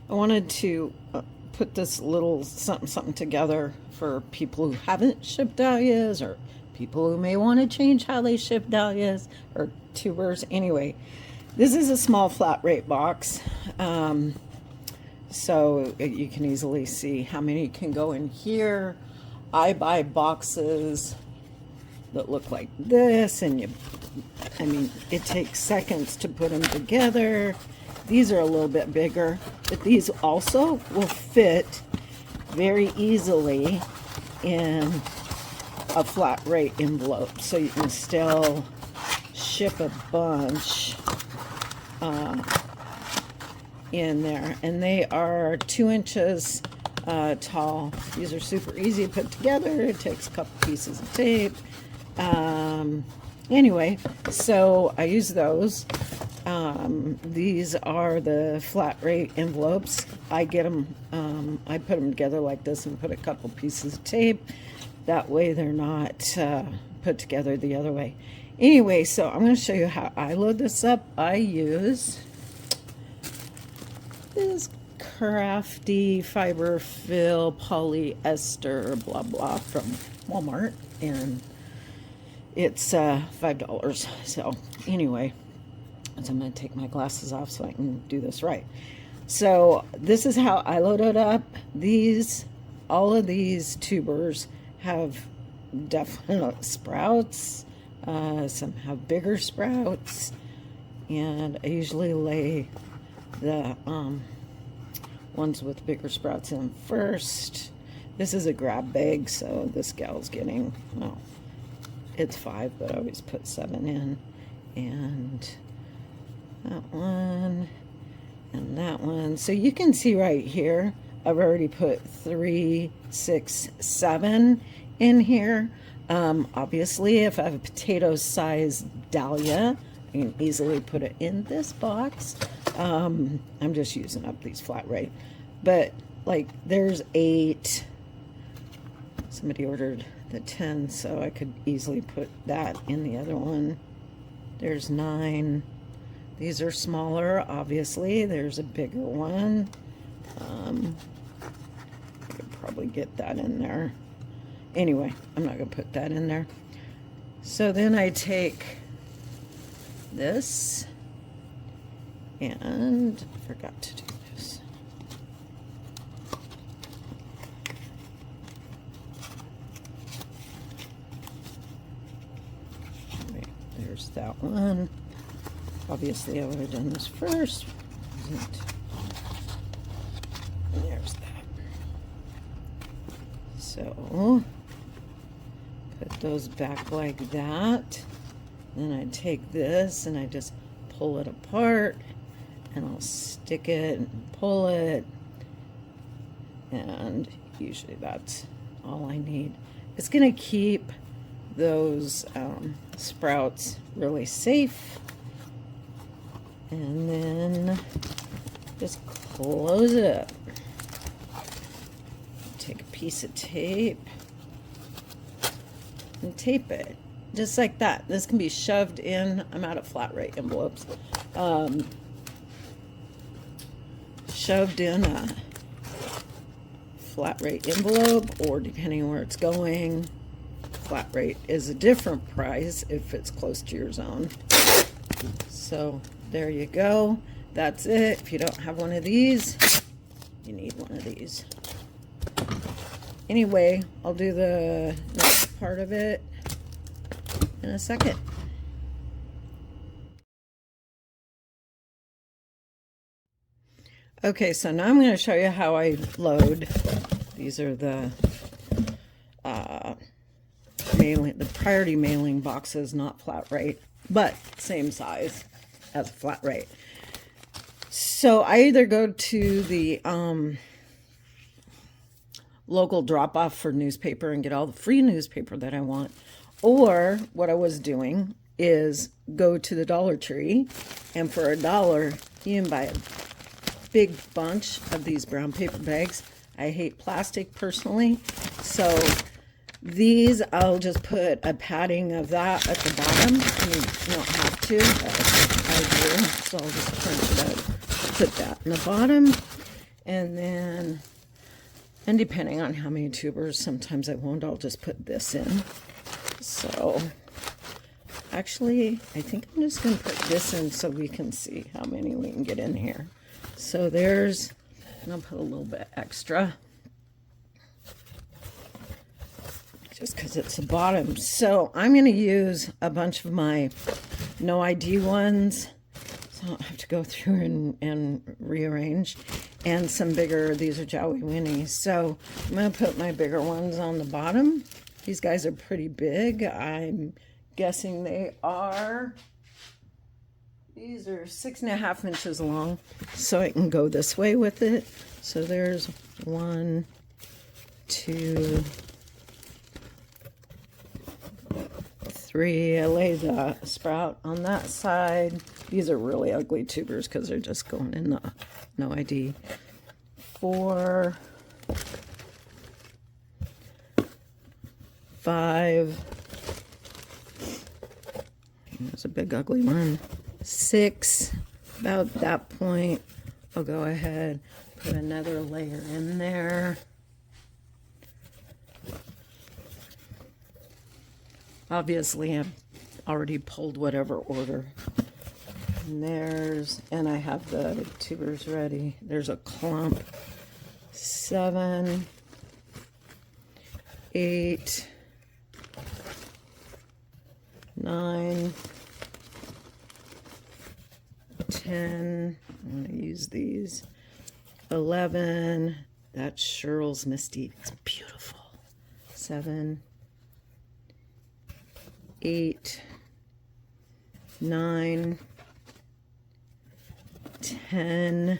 I wanted to put this little something together for people who haven't shipped dahlias, or people who may want to change how they ship dahlias or tubers. Anyway, this is a small flat rate box, so you can easily see how many can go in here. I buy boxes that look like this, and it takes seconds to put them together. These are a little bit bigger, but these also will fit very easily in a flat rate envelope, so you can still ship a bunch in there. And they are 2 inches tall. These are super easy to put together. It takes a couple pieces of tape. Anyway, so I use those. These are the flat rate envelopes. I get them, I put them together like this and put a couple pieces of tape. That way they're not put together the other way. Anyway, so I'm going to show you how I load this up. I use this crafty fiber fill polyester blah blah from Walmart, and it's $5. So anyway, so I'm going to take my glasses off so I can do this right. So this is how I load it up. All of these tubers have definite sprouts. Some have bigger sprouts, and I usually lay the ones with bigger sprouts in first. This is a grab bag, so this gal's getting, well, it's 5, but I always put 7 in. And that one, and that one. So you can see right here, I've already put 3, 6, 7 in here. Obviously, if I have a potato-sized dahlia, I can easily put it in this box. I'm just using up these flat rate. But, like, there's 8. Somebody ordered the 10, so I could easily put that in the other one. There's 9. These are smaller, obviously. There's a bigger one. I could probably get that in there. Anyway, I'm not going to put that in there. So then I take this, and I forgot to do this. Right, there's that one. Obviously, I would have done this first. There's that. So put those back like that. Then I take this and I just pull it apart, and I'll stick it and pull it, and usually that's all I need. It's going to keep those sprouts really safe. And then just close it up. Take a piece of tape and tape it just like that. This can be shoved in. I'm out of flat rate envelopes. Shoved in a flat rate envelope, or depending on where it's going, flat rate is a different price if it's close to your zone. So there you go. That's it. If you don't have one of these, you need one of these. Anyway, I'll do the next part of it in a second. Okay, so now I'm going to show you how I load. These are the priority mailing boxes, not flat rate, but same size as flat rate. So I either go to the local drop-off for newspaper and get all the free newspaper that I want, or what I was doing is go to the Dollar Tree, and for $1 you can buy a big bunch of these brown paper bags. I hate plastic personally, so these I'll just put a padding of that at the bottom. I mean, you don't have to, but I do, so I'll just punch it out, put that in the bottom, And then, and depending on how many tubers, sometimes I won't, I'll just put this in. So, actually, I think I'm just going to put this in so we can see how many we can get in here. So there's, and I'll put a little bit extra, just because it's the bottom. So I'm going to use a bunch of my no ID ones, so I don't have to go through and rearrange. And some bigger, these are Jowie Winnies. So I'm going to put my bigger ones on the bottom. These guys are pretty big. I'm guessing they are, these are 6.5 inches long. So I can go this way with it. So there's 1, 2, 3. I lay the sprout on that side. These are really ugly tubers because they're just going in the no ID. 4, 5. There's a big ugly one. 6. About that point, I'll go ahead, put another layer in there. Obviously, I've already pulled whatever order. And there's, and I have the tubers ready. There's a clump. 7, 8, 9, 10. I'm going to use these. 11. That's Cheryl's Misty. It's beautiful. 7, 8, 9, 10.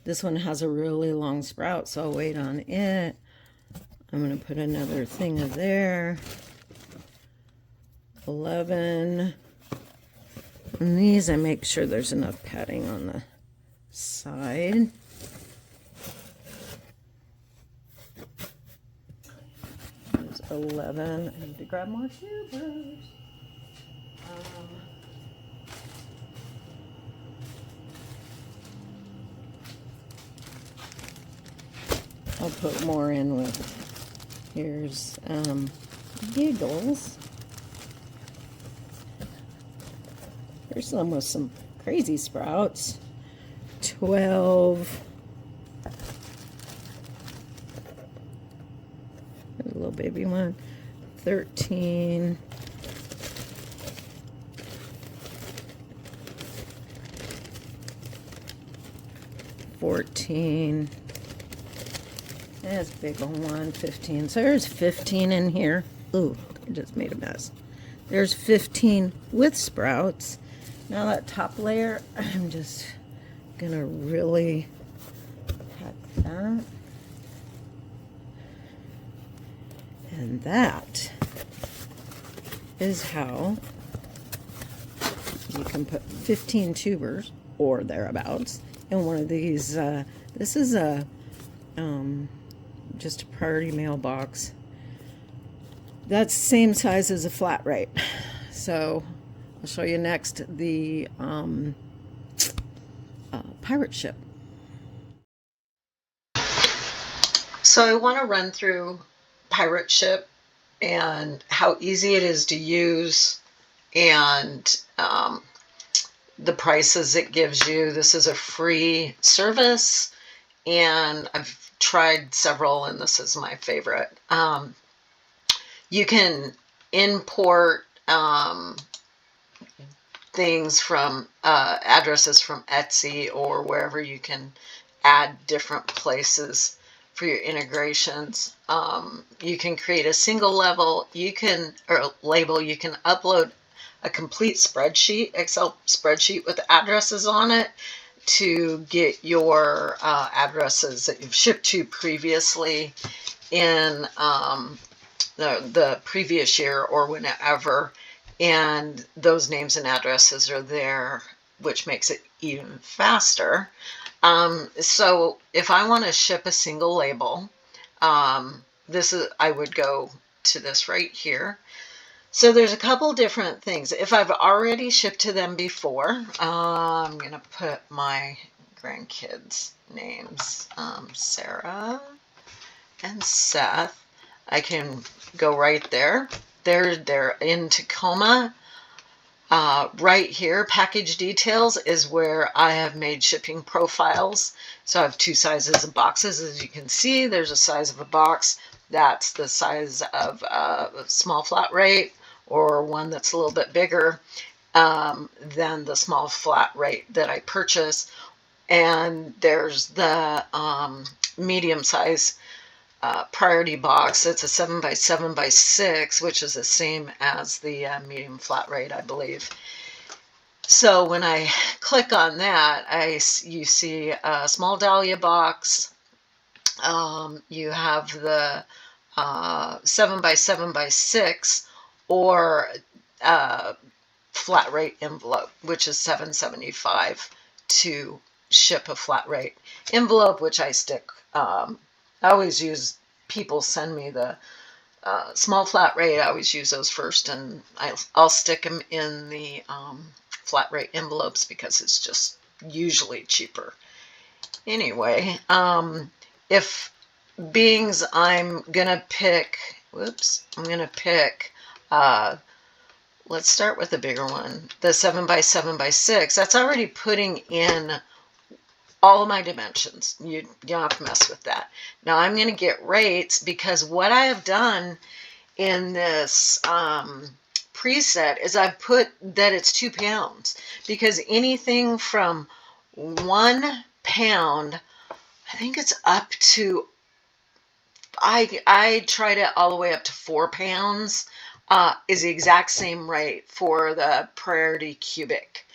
This one has a really long sprout, so I'll wait on it. I'm going to put another thing of there. 11. And these, I make sure there's enough padding on the side. There's 11. I need to grab more tubers. I'll put more in with, here's Giggles. Here's some with some crazy sprouts. 12. There's a little baby one. 13. 14. There's a big one, 15. So there's 15 in here. Ooh, I just made a mess. There's 15 with sprouts. Now that top layer, I'm just gonna really pack that. And that is how you can put 15 tubers or thereabouts in one of these. This is a just a priority mailbox. That's the same size as a flat rate. So I'll show you next the pirate ship. So I want to run through pirate ship and how easy it is to use and the prices it gives you. This is a free service and I've tried several and this is my favorite. You can import things from addresses from Etsy or wherever you can add different places for your integrations. You can create a single level, or label, you can upload a complete spreadsheet, Excel spreadsheet with addresses on it to get your addresses that you've shipped to previously in the previous year or whenever, and those names and addresses are there, which makes it even faster. So if I want to ship a single label, I would go to this right here. So there's a couple different things. If I've already shipped to them before, I'm going to put my grandkids' names. Sarah and Seth. I can go right there. They're in Tacoma. Right here, package details is where I have made shipping profiles. So I have two sizes of boxes. As you can see, there's a size of a box. That's the size of a small flat rate, or one that's a little bit bigger than the small flat rate that I purchase. And there's the medium size priority box. It's a 7x7x6, which is the same as the medium flat rate, I believe. So when I click on that, you see a small Dahlia box. You have the 7x7x6 or flat rate envelope, which is $7.75 to ship a flat rate envelope, which I stick. I always use, people send me the small flat rate. I always use those first, and I'll stick them in the flat rate envelopes because it's just usually cheaper. Anyway, if beings, I'm gonna pick, let's start with the bigger one, the 7x7x6. That's already putting in all of my dimensions. You don't have to mess with that. Now I'm going to get rates, because what I have done in this preset is I've put that it's 2 pounds, because anything from 1 pound, I think it's up to, I tried it all the way up to 4 pounds, is the exact same rate for the priority cubic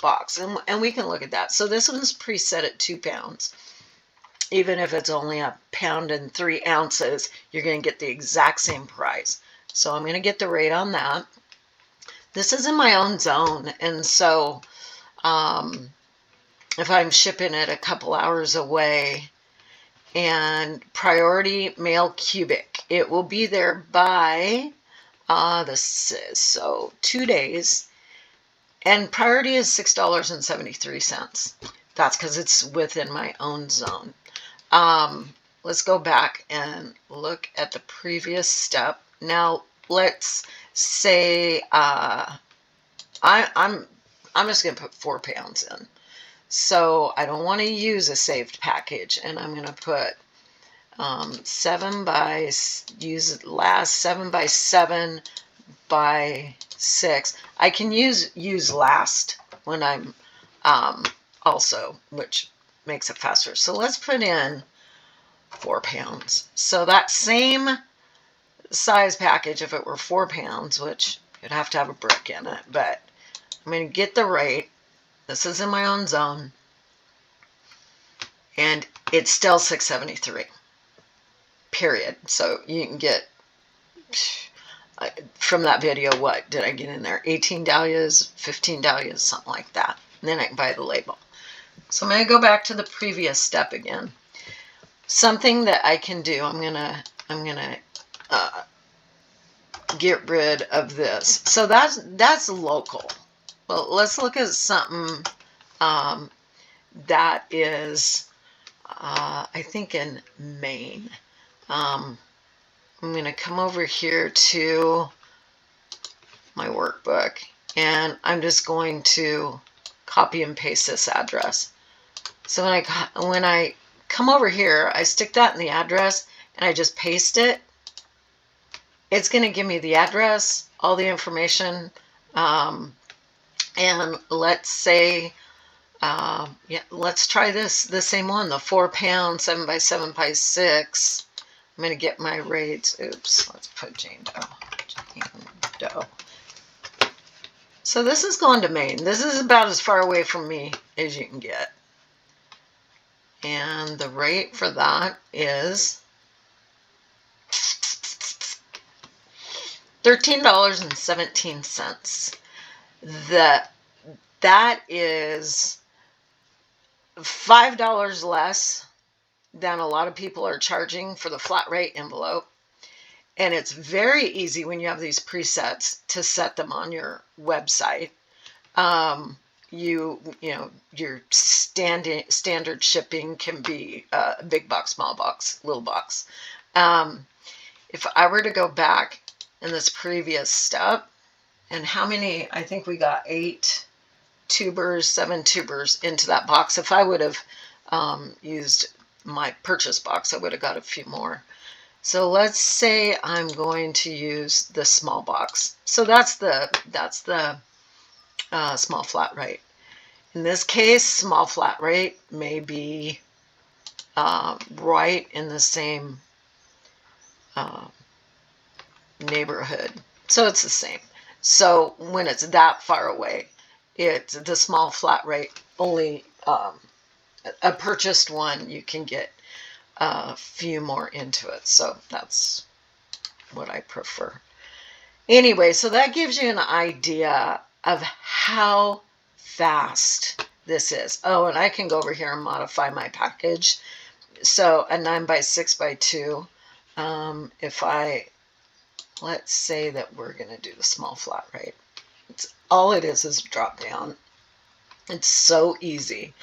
box, and we can look at that. So this one's preset at 2 pounds. Even if it's only 1 pound and 3 ounces, you're going to get the exact same price. So I'm going to get the rate on that. This is in my own zone, and so if I'm shipping it a couple hours away, and priority mail cubic, it will be there by so 2 days. And priority is $6.73. That's because it's within my own zone. Let's go back and look at the previous step. Now let's say I'm just going to put 4 pounds in. So I don't want to use a saved package, and I'm going to put 7x7x6. I can use last when I'm also, which makes it faster. So let's put in 4 pounds. So that same size package, if it were 4 pounds, which you'd have to have a brick in it, but I'm going to get the rate. This is in my own zone, and it's still $6.73. Period. So you can get, from that video, what did I get in there? 18 dahlias, 15 dahlias, something like that. And then I can buy the label. So I'm going to go back to the previous step again. Something that I can do, I'm gonna get rid of this. So that's local. Well, let's look at something that is, I think, in Maine. I'm going to come over here to my workbook, and I'm just going to copy and paste this address. So when I come over here, I stick that in the address, and I just paste it. It's going to give me the address, all the information, and let's say, let's try the same one, the 4 pound, 7x7x6. I'm going to get my rates. Oops, let's put Jane Doe. Jane Doe. So this is going to Maine. This is about as far away from me as you can get. And the rate for that is $13.17. That is $5 less than a lot of people are charging for the flat rate envelope. And it's very easy when you have these presets to set them on your website. you know, your standard shipping can be big box, small box, little box. If I were to go back in this previous step, and how many, I think we got 7 tubers into that box. If I would have used my purchase box, I would have got a few more. So let's say I'm going to use the small box. So that's the small flat rate. In this case, small flat rate may be right in the same neighborhood. So it's the same. So when it's that far away, it's the small flat rate. Only a purchased one, you can get a few more into it. So that's what I prefer. Anyway, so that gives you an idea of how fast this is. Oh, and I can go over here and modify my package. So a 9x6x2. If I, let's say that we're going to do the small flat rate. All it is drop down. It's so easy.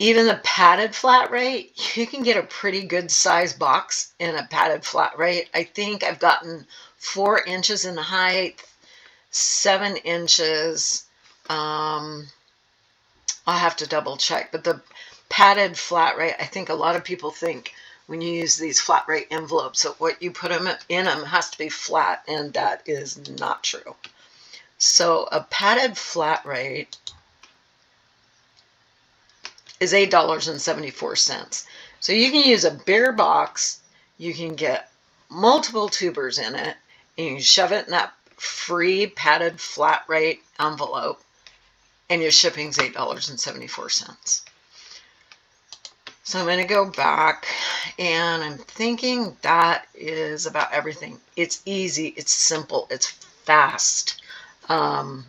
Even the padded flat rate, you can get a pretty good size box in a padded flat rate. I think I've gotten 4 inches in height, 7 inches. I'll have to double check, but the padded flat rate, I think a lot of people think when you use these flat rate envelopes that what you put them in them has to be flat, and that is not true. So a padded flat rate is $8.74. So you can use a bigger box, you can get multiple tubers in it, and you can shove it in that free padded flat rate envelope, and your shipping's $8.74. So I'm going to go back, and I'm thinking that is about everything. It's easy, it's simple, it's fast, and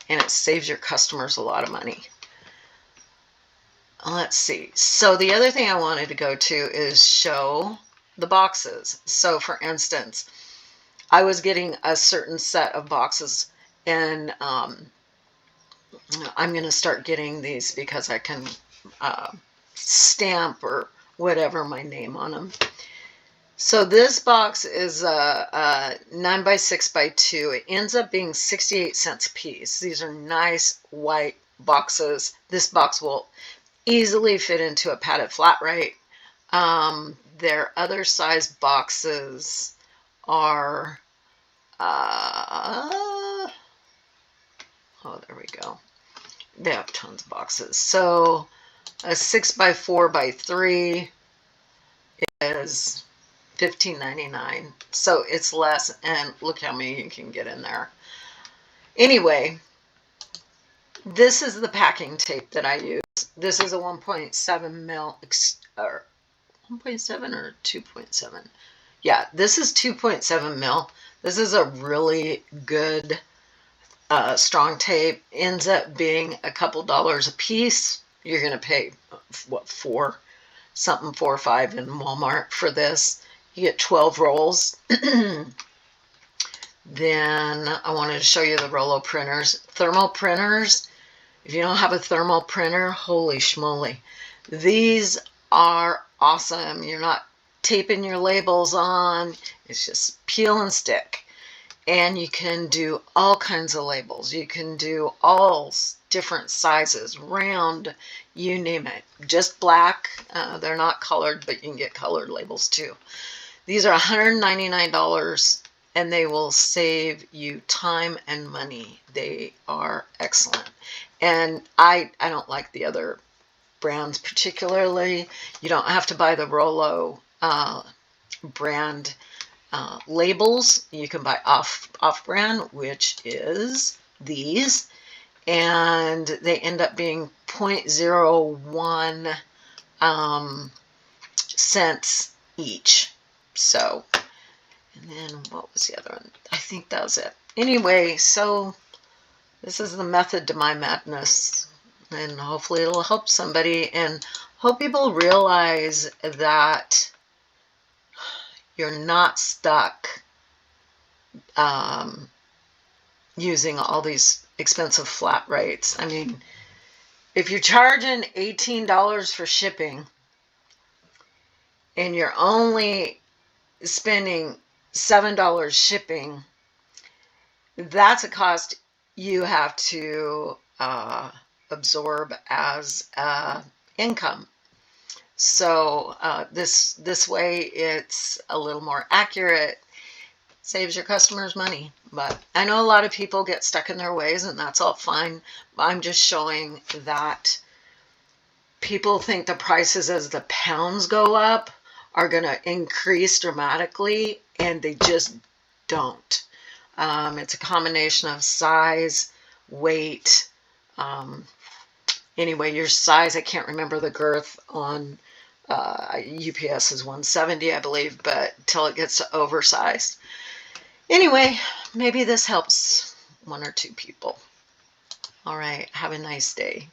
it saves your customers a lot of money. Let's see. So the other thing I wanted to go to is show the boxes. So for instance, I was getting a certain set of boxes, and I'm going to start getting these because I can stamp or whatever my name on them. So this box is a 9x6x2. It ends up being 68 cents a piece. These are nice white boxes. This box will easily fit into a padded flat rate. Their other size boxes are, oh, there we go. They have tons of boxes. So a 6x4x3 is $15.99. So it's less, and look how many you can get in there. Anyway, this is the packing tape that I use. This is a 1.7 mil, or 1.7 or 2.7. Yeah, this is 2.7 mil. This is a really good strong tape. Ends up being a couple dollars a piece. You're going to pay, what, $4 or $5 in Walmart for this. You get 12 rolls. Then I wanted to show you the Rollo printers. Thermal printers. If you don't have a thermal printer, holy schmoly. These are awesome. You're not taping your labels on. It's just peel and stick. And you can do all kinds of labels. You can do all different sizes, round, you name it. Just black. They're not colored, but you can get colored labels too. These are $199, and they will save you time and money. They are excellent. And I don't like the other brands particularly. You don't have to buy the Rollo brand labels. You can buy off-brand, which is these, and they end up being 0.01 cents each. So, and then what was the other one? I think that was it. Anyway, so this is the method to my madness, and hopefully it'll help somebody, and hope people realize that you're not stuck using all these expensive flat rates. I mean, if you're charging $18 for shipping and you're only spending $7 shipping, that's a cost you have to absorb as income. So this way it's a little more accurate, saves your customers money. But I know a lot of people get stuck in their ways, and that's all fine. I'm just showing that people think the prices as the pounds go up are going to increase dramatically, and they just don't. It's a combination of size, weight. Anyway, your size, I can't remember the girth on UPS is 170, I believe, but till it gets to oversized. Anyway, maybe this helps one or two people. All right, have a nice day.